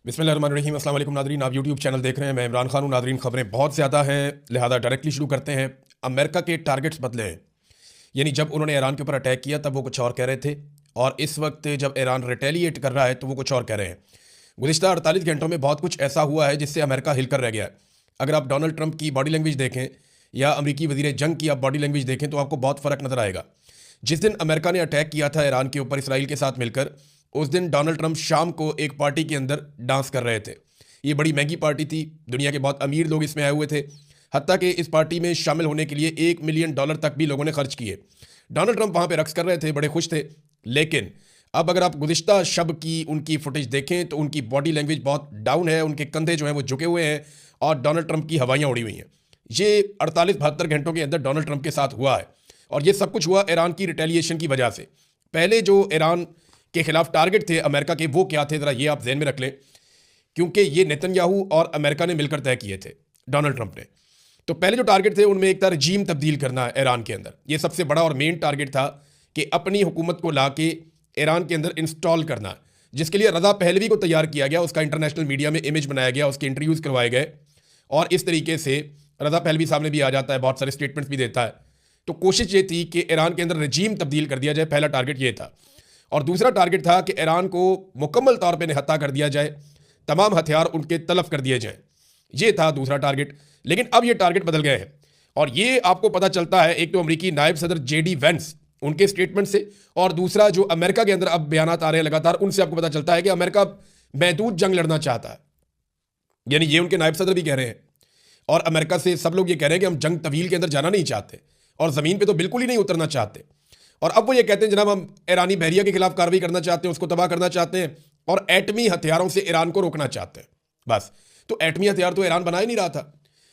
बिस्मिल्लाहिर्रहमानिर्रहीम। अस्सलाम वालेकुम नादरीन, आप यूट्यूब चैनल देख रहे हैं। मैं इमरान खान हूँ। नादरीन, खबरें बहुत ज़्यादा हैं, लिहाजा डायरेक्टली शुरू करते हैं। अमेरिका के टारगेट्स बदले हैं, यानी जब उन्होंने ईरान के ऊपर अटैक किया तब वो कुछ और कह रहे थे, और इस वक्त जब ईरान रिटेलिएट कर रहा है तो वो कुछ और कह रहे हैं। गुज़िश्ता 48 घंटों में बहुत कुछ ऐसा हुआ है जिससे अमेरिका हिलकर रह गया है। अगर आप डोनाल्ड ट्रंप की बॉडी लैंग्वेज देखें या अमरीकी वज़ीर जंग की आप बॉडी लैंग्वेज देखें तो आपको बहुत फ़र्क नज़र आएगा। जिस दिन अमेरिका ने अटैक किया था ईरान के ऊपर इसराइल के साथ मिलकर, उस दिन डोनाल्ड ट्रंप शाम को एक पार्टी के अंदर डांस कर रहे थे। ये बड़ी महंगी पार्टी थी, दुनिया के बहुत अमीर लोग इसमें आए हुए थे। हत्ता कि इस पार्टी में शामिल होने के लिए $1 मिलियन तक भी लोगों ने खर्च किए। डोनाल्ड ट्रंप वहाँ पे रक्स कर रहे थे, बड़े खुश थे। लेकिन अब अगर आप गुज़िश्ता शब की उनकी फुटेज देखें तो उनकी बॉडी लैंग्वेज बहुत डाउन है, उनके कंधे जो हैं वो झुके हुए हैं और डोनाल्ड ट्रंप की हवाइयाँ उड़ी हुई हैं। ये 48-72 घंटों के अंदर डोनाल्ड ट्रंप के साथ हुआ है, और ये सब कुछ हुआ ईरान की रिटेलिएशन की वजह से। पहले जो ईरान के खिलाफ टारगेट थे अमेरिका के, वो क्या थे ज़रा ये आप ज़हन में रख लें, क्योंकि ये नेतन्याहू और अमेरिका ने मिलकर तय किए थे, डोनाल्ड ट्रंप ने। तो पहले जो टारगेट थे उनमें एक था रजीम तब्दील करना ईरान के अंदर। ये सबसे बड़ा और मेन टारगेट था कि अपनी हुकूमत को ला के ईरान के अंदर इंस्टॉल करना, जिसके लिए रज़ा पहलवी को तैयार किया गया। उसका इंटरनेशनल मीडिया में इमेज बनाया गया, उसके इंटरव्यूज़ करवाए गए, और इस तरीके से रज़ा पहलवी सामने भी आ जाता है, बहुत सारे स्टेटमेंट्स भी देता है। तो कोशिश ये थी कि ईरान के अंदर रजीम तब्दील कर दिया जाए, पहला टारगेट ये था। और दूसरा टारगेट था कि ईरान को मुकम्मल तौर पर निहत्था कर दिया जाए, तमाम हथियार उनके तलफ कर दिए जाएं। ये था दूसरा टारगेट। लेकिन अब ये टारगेट बदल गए हैं, और ये आपको पता चलता है एक तो अमेरिकी नायब सदर JD वेंस उनके स्टेटमेंट से, और दूसरा जो अमेरिका के अंदर अब बयानात आ रहे हैं लगातार, उनसे आपको पता चलता है कि अमेरिका महदूद जंग लड़ना चाहता है। यानी ये उनके नायब सदर भी कह रहे हैं, और अमेरिका से सब लोग ये कह रहे हैं कि हम जंग तवील के अंदर जाना नहीं चाहते, और ज़मीन पर तो बिल्कुल ही नहीं उतरना चाहते। और अब वो ये कहते हैं जनाब हम ईरानी बहरिया के खिलाफ कार्रवाई करना चाहते हैं, उसको तबाह करना चाहते हैं, और एटमी हथियारों से ईरान को रोकना चाहते हैं। बस, तो एटमी हथियार तो ईरान बना ही नहीं रहा था।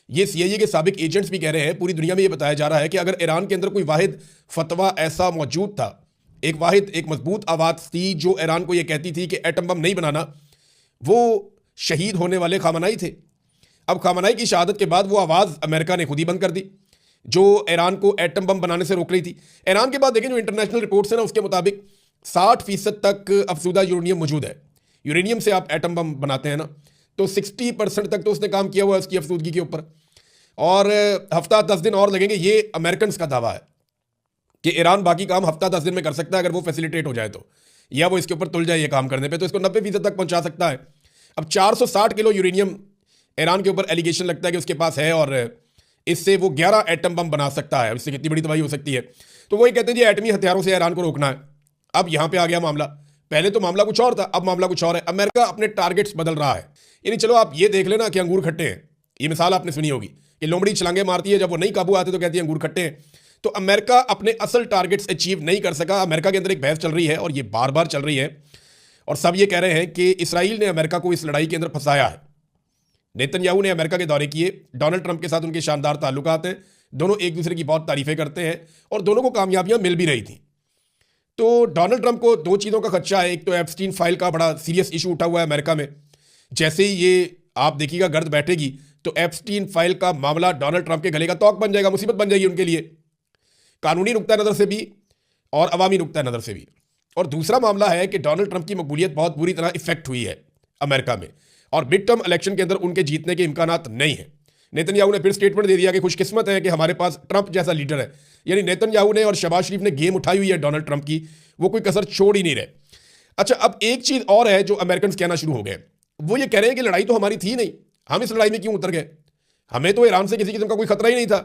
ये CIA के साबिक एजेंट्स भी कह रहे हैं, पूरी दुनिया में ये बताया जा रहा है कि अगर ईरान के अंदर कोई वाहिद फतवा ऐसा मौजूद था, एक मजबूत आवाज़ थी जो ईरान को ये कहती थी कि एटम बम नहीं बनाना, वो शहीद होने वाले खामनाई थे। अब खामनाई की शहादत के बाद वो आवाज़ अमेरिका ने खुद ही बंद कर दी, जो ईरान को एटम बम बनाने से रोक रही थी। ईरान के बाद देखें जो इंटरनेशनल रिपोर्ट्स हैं ना, उसके मुताबिक 60% तक अफसूदा यूरेनियम मौजूद है। यूरेनियम से आप एटम बम बनाते हैं ना, तो 60% तक तो उसने काम किया हुआ है उसकी अफसूदगी के ऊपर, और हफ्ता 10 दिन और लगेंगे। ये अमेरिकन का दावा है कि ईरान बाकी काम हफ्ता 10 दिन में कर सकता है अगर वो फैसिलिटेट हो जाए तो, या वो इसके ऊपर तुल जाए ये काम करने पे, तो इसको 90% तक पहुंचा सकता है। अब 460 किलो यूरेनियम ईरान के ऊपर एलिगेशन लगता है कि उसके पास है, और इससे वो 11 एटम बम बना सकता है। इससे कितनी बड़ी तबाही हो सकती है। तो वही कहते हैं जी एटमी हथियारों से ईरान को रोकना है। अब यहाँ पे आ गया मामला, पहले तो मामला कुछ और था, अब मामला कुछ और है। अमेरिका अपने टारगेट्स बदल रहा है। यानी चलो आप ये देख लेना कि अंगूर खट्टे हैं, ये मिसाल आपने सुनी होगी कि लोमड़ी छलांगे मारती है, जब वो नहीं काबू आते तो कहती है अंगूर खट्टे हैं। तो अमेरिका अपने असल टारगेट्स अचीव नहीं कर सका। अमेरिका के अंदर एक बहस चल रही है, और ये बार बार चल रही है, और सब ये कह रहे हैं कि इसराइल ने अमेरिका को इस लड़ाई के अंदर फंसाया है। नेतन्याहू ने अमेरिका के दौरे किए, डोनाल्ड ट्रंप के साथ उनके शानदार ताल्लुकात हैं, दोनों एक दूसरे की बहुत तारीफें करते हैं, और दोनों को कामयाबियां मिल भी रही थी। तो डोनाल्ड ट्रंप को दो चीज़ों का खदशा है। एक तो एप्स्टीन फाइल का बड़ा सीरियस इशू उठा हुआ है अमेरिका में। जैसे ही ये आप देखिएगा गर्द बैठेगी तो एप्स्टीन फाइल का मामला डोनाल्ड ट्रंप के गले का तौक बन जाएगा, मुसीबत बन जाएगी उनके लिए, कानूनी नुक्ता नज़र से भी और अवामी नुक्ता नज़र से भी। और दूसरा मामला है कि डोनाल्ड ट्रंप की मकबूलियत बहुत बुरी तरह इफेक्ट हुई है अमेरिका में, और मिड टर्म इलेक्शन के अंदर उनके जीतने के इम्कानात नहीं है। नेतन्याहू ने फिर स्टेटमेंट दे दिया कि खुशकिस्मत है कि हमारे पास ट्रंप जैसा लीडर है। यानी नेतन्याहू ने और शहबाज शरीफ ने गेम उठाई हुई है डोनाल्ड ट्रंप की, वो कोई कसर छोड़ ही नहीं रहे। अच्छा, अब एक चीज़ और है जो अमेरिकन कहना शुरू हो गए, वो ये कह रहे हैं कि लड़ाई तो हमारी थी नहीं, हम इस लड़ाई में क्यों उतर गए, हमें तो ईरान से किसी किस्म का कोई खतरा ही नहीं था।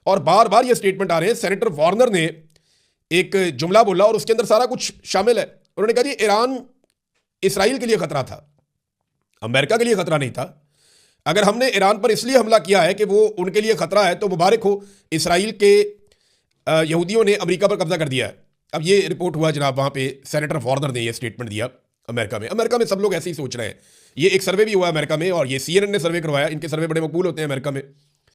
और बार बार ये स्टेटमेंट आ रहे हैं। सेनेटर वार्नर ने एक जुमला बोला और उसके अंदर सारा कुछ शामिल है। उन्होंने कहा जी ईरान इसराइल के लिए खतरा था, अमेरिका के लिए खतरा नहीं था। अगर हमने ईरान पर इसलिए हमला किया है कि वो उनके लिए खतरा है, तो मुबारक हो, इसराइल के यहूदियों ने अमेरिका पर कब्जा कर दिया है। अब ये रिपोर्ट हुआ जनाब, वहाँ पे सेनेटर वार्नर ने ये स्टेटमेंट दिया अमेरिका में। अमेरिका में सब लोग ऐसे ही सोच रहे हैं। ये एक सर्वे भी हुआ अमेरिका में, और ये CNN ने सर्वे करवाया, इनके सर्वे बड़े मकबूल होते हैं अमेरिका में।